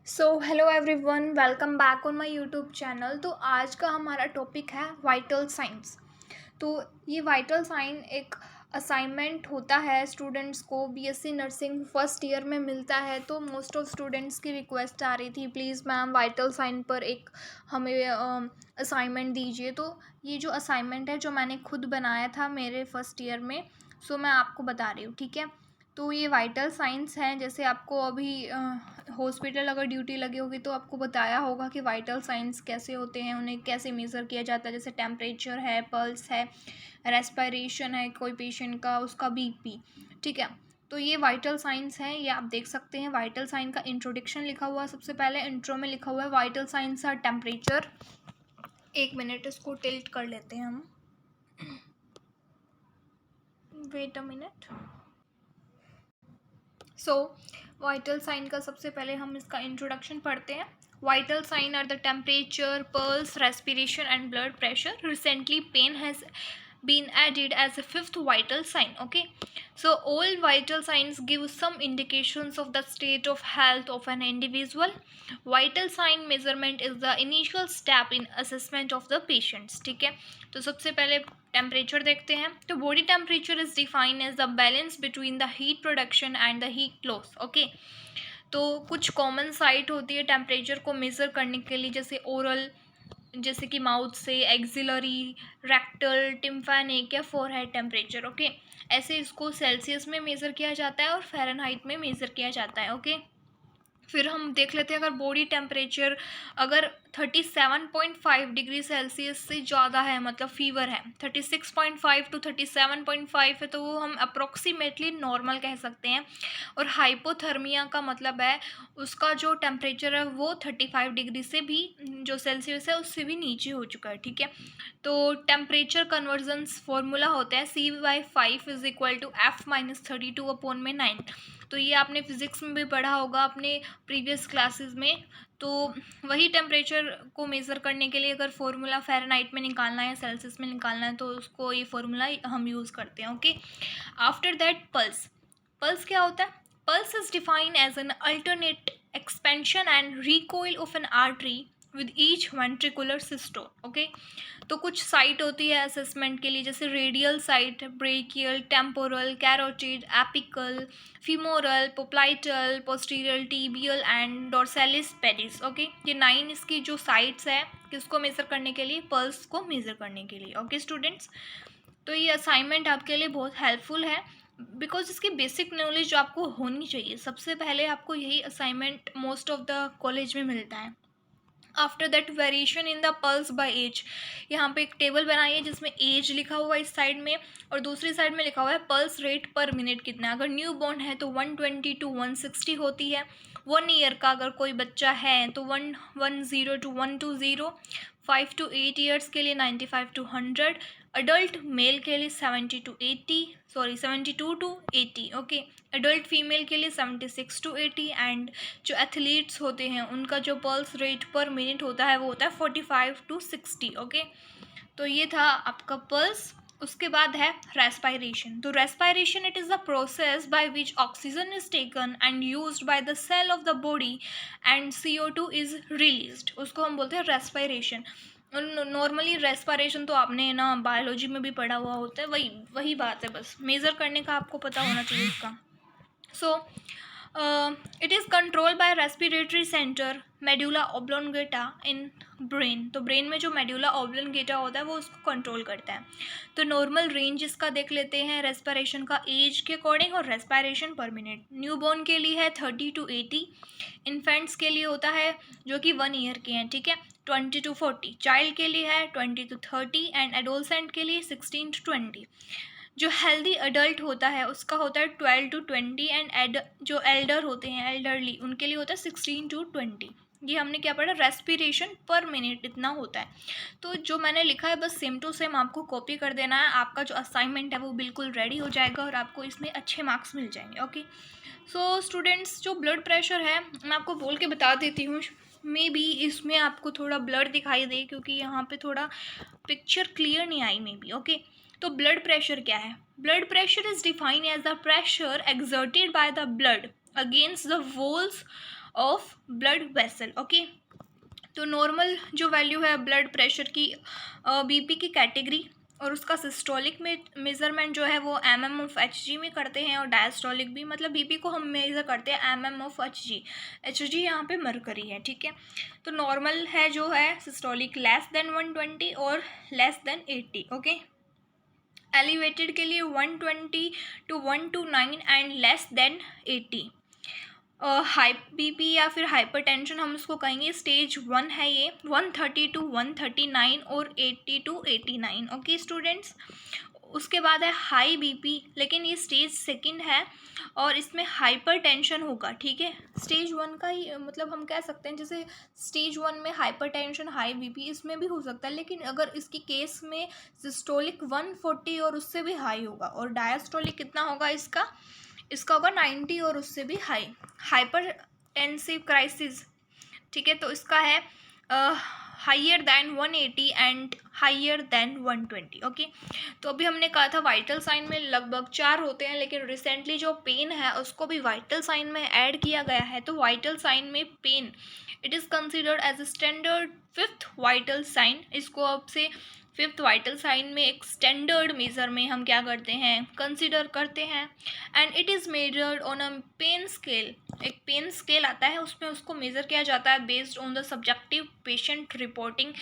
Hello everyone, welcome back on my YouTube channel. तो आज का हमारा टॉपिक है वाइटल साइंस। तो ये वाइटल साइन एक असाइनमेंट होता है स्टूडेंट्स को बीएससी नर्सिंग फर्स्ट ईयर में मिलता है। तो मोस्ट ऑफ स्टूडेंट्स की रिक्वेस्ट आ रही थी, प्लीज़ मैम वाइटल साइन पर एक हमें असाइनमेंट दीजिए। तो ये जो असाइनमेंट है जो मैंने खुद बनाया था मेरे फर्स्ट ईयर में, मैं आपको बता रही हूँ, ठीक है। तो ये वाइटल साइंस हैं, जैसे आपको अभी हॉस्पिटल अगर ड्यूटी लगी होगी तो आपको बताया होगा कि वाइटल साइंस कैसे होते हैं, उन्हें कैसे मेज़र किया जाता है। जैसे टेम्परेचर है, पल्स है, रेस्पिरेशन है कोई पेशेंट का, उसका बीपी, ठीक है। तो ये वाइटल साइंस हैं, ये आप देख सकते हैं। वाइटल साइन का इंट्रोडक्शन लिखा हुआ है, सबसे पहले इंट्रो में लिखा हुआ है वाइटल साइंस आर टेम्परेचर। एक मिनट, इसको टिल्ट कर लेते हैं हम, wait a minute. Vital sign का सबसे पहले हम इसका इंट्रोडक्शन पढ़ते हैं। Vital sign are the temperature, pulse, respiration and blood pressure. Recently pain has been added as a fifth vital sign. Okay, so all vital signs give some indications of the state of health of an individual. Vital sign measurement is the initial step in assessment of the patients. ठीक है, तो सबसे पहले temperature देखते हैं। तो body temperature is defined as the balance between the heat production and the heat loss. Okay, तो कुछ कॉमन साइट होती है टेम्परेचर को मेज़र करने के लिए, जैसे ओरल, जैसे कि माउथ से, एक्सिलरी, रेक्टल, टिम्फैनिक या फोरहेड टेम्परेचर। ओके, ऐसे इसको सेल्सियस में मेज़र किया जाता है और फ़ारेनहाइट में मेज़र किया जाता है। ओके, फिर हम देख लेते हैं अगर बॉडी टेम्परेचर अगर 37.5 डिग्री सेल्सियस से ज़्यादा है, मतलब फीवर है, 36.5 टू 37.5 है, तो वो हम अप्रोक्सीमेटली नॉर्मल कह सकते हैं। और हाइपोथर्मिया का मतलब है उसका जो टेम्परेचर है वो 35 डिग्री से भी, जो सेल्सियस है उससे भी नीचे हो चुका है, ठीक है। तो टेम्परेचर कन्वर्जन्स फॉर्मूला होता है C/5 is equal to F-32/9। तो ये आपने फिज़िक्स में भी पढ़ा होगा अपने प्रीवियस क्लासेस में। तो वही टेम्परेचर को मेज़र करने के लिए अगर फॉर्मूला फ़ारेनहाइट में निकालना है या सेल्सियस में निकालना है तो उसको ये फॉर्मूला हम यूज़ करते हैं। Okay, after that pulse. Pulse क्या होता है? Pulse is defined as an alternate expansion and recoil of an artery with each ventricular systole. Okay, तो कुछ साइट होती है असेसमेंट के लिए, जैसे radial site, brachial, temporal, carotid, apical, femoral, popliteal, posterior, tibial and dorsalis pedis. Okay, ये 9 इसकी जो साइट्स है किसको मेज़र करने के लिए? पल्स को मेज़र करने के लिए। ओके स्टूडेंट्स, तो ये असाइनमेंट आपके लिए बहुत हेल्पफुल है बिकॉज इसकी बेसिक नॉलेज आपको होनी चाहिए। सबसे पहले आपको यही assignment most of the college में मिलता है। After that variation in the pulse by age, यहाँ पे एक टेबल बनाई है जिसमें एज लिखा हुआ है इस साइड में और दूसरी साइड में लिखा हुआ है पल्स रेट पर मिनट कितना। अगर न्यू बॉर्न है तो 120 टू 160 होती है। 1 ईयर का अगर कोई बच्चा है तो 110 टू 120। 5 टू 8 ईयर्स के लिए 95 टू 100। अडल्ट मेल के लिए 72 टू 80। ओके, अडल्ट फीमेल के लिए 76 टू 80 एंड जो एथलीट्स होते हैं उनका जो पल्स रेट पर मिनट होता है वो होता है 45 टू 60। ओके, तो ये था आपका पल्स। उसके बाद है रेस्पायरेशन। तो respiration it is the process by which oxygen is taken and used by the cell of the body and CO2 is released, उसको हम बोलते हैं रेस्पायरेशन। नॉर्मली रेस्पायरेशन तो आपने ना बायोलॉजी में भी पढ़ा हुआ होता है, वही वही बात है, बस मेज़र करने का आपको पता होना चाहिए उसका। So it is control by respiratory centre medulla oblongata in brain. तो ब्रेन में जो मेडुला ऑब्लोंगेटा होता है वो उसको कंट्रोल करता है। तो नॉर्मल रेंज इसका देख लेते हैं रेस्पिरेशन का एज के अकॉर्डिंग और रेस्पिरेशन पर मिनट। न्यूबॉर्न के लिए है 30 टू 80। इन्फेंट्स के लिए होता है जो कि 1 ईयर के हैं, ठीक है, 20 टू 40। चाइल्ड के लिए है 20 टू 30 एंड एडोलसेंट के लिए 16 टू 20। जो हेल्दी अडल्ट होता है उसका होता है 12 टू 20 एंड जो एल्डर होते हैं, एल्डरली, उनके लिए होता है 16 टू 20। ये हमने क्या पढ़ा? रेस्पिरेशन पर मिनट इतना होता है। तो जो मैंने लिखा है बस सेम टू सेम आपको कॉपी कर देना है। आपका जो असाइनमेंट है वो बिल्कुल रेडी हो जाएगा और आपको इसमें अच्छे मार्क्स मिल जाएंगे। ओके, सो स्टूडेंट्स, जो ब्लड प्रेशर है मैं आपको बोल के बता देती हूँ, मे बी इसमें आपको थोड़ा ब्लर दिखाई दे क्योंकि यहाँ पे थोड़ा पिक्चर क्लियर नहीं आई मे बी। ओके, तो ब्लड प्रेशर क्या है? Blood pressure is defined as the pressure exerted by the blood against the walls of blood vessel. Okay, तो नॉर्मल जो वैल्यू है ब्लड प्रेशर की बीपी की कैटेगरी, और उसका सिस्टोलिक में मेज़रमेंट जो है वो mm/Hg में करते हैं, और डायस्टोलिक भी, मतलब बीपी को हम मेज़र करते हैं mm/Hg। Hg यहाँ पे मरकरी है, ठीक है। तो नॉर्मल है जो है सिस्टोलिक लेस देन 120 और लेस देन 80। ओके, एलिवेटेड के लिए 120 to 129 and less than 80। High BP या फिर हाइपरटेंशन हम उसको कहेंगे स्टेज 1 है ये, 130 to 139 और 80 to 89। ओके स्टूडेंट्स, उसके बाद है हाई बीपी, लेकिन ये स्टेज सेकंड है और इसमें हाइपरटेंशन होगा, ठीक है। स्टेज 1 का ही मतलब हम कह सकते हैं, जैसे स्टेज 1 में हाइपरटेंशन हाई बीपी इसमें भी हो सकता है, लेकिन अगर इसकी केस में सिस्टोलिक 140 और उससे भी हाई होगा, और डायस्टोलिक कितना होगा इसका होगा 90 और उससे भी हाई, हाइपरटेंसिव क्राइसिस, ठीक है। तो इसका है higher than 180 and higher than 120। Okay, तो अभी हमने कहा था वाइटल साइन में लगभग 4 होते हैं, लेकिन रिसेंटली जो पेन है उसको भी वाइटल साइन में ऐड किया गया है। तो वाइटल साइन में pain it is considered as a standard 5th vital sign. इसको अब से 5th वाइटल साइन में एक स्टैंडर्ड मेज़र में हम क्या करते हैं, कंसिडर करते हैं। And it is measured on a pain scale, एक पेन स्केल आता है उसमें उसको मेज़र किया जाता है based on the subjective patient reporting,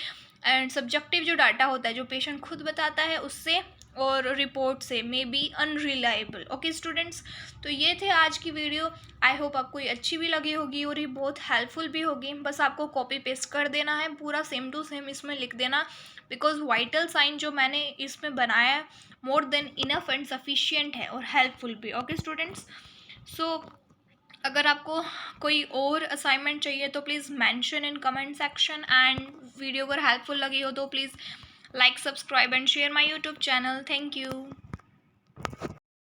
and subjective जो डाटा होता है जो पेशेंट खुद बताता है उससे और रिपोर्ट से may be unreliable. Okay students, तो ये थे आज की वीडियो। आई होप आपको ये अच्छी भी लगी होगी और ये बहुत हेल्पफुल भी होगी। बस आपको कॉपी पेस्ट कर देना है, पूरा सेम टू सेम इसमें लिख देना, बिकॉज वाइटल साइन जो मैंने इसमें बनाया है more than enough and sufficient है और हेल्पफुल भी। ओके स्टूडेंट्स, सो अगर आपको कोई और असाइनमेंट चाहिए तो please mention in comment section, and video अगर हेल्पफुल लगी हो तो please like, subscribe and share my YouTube channel. Thank you.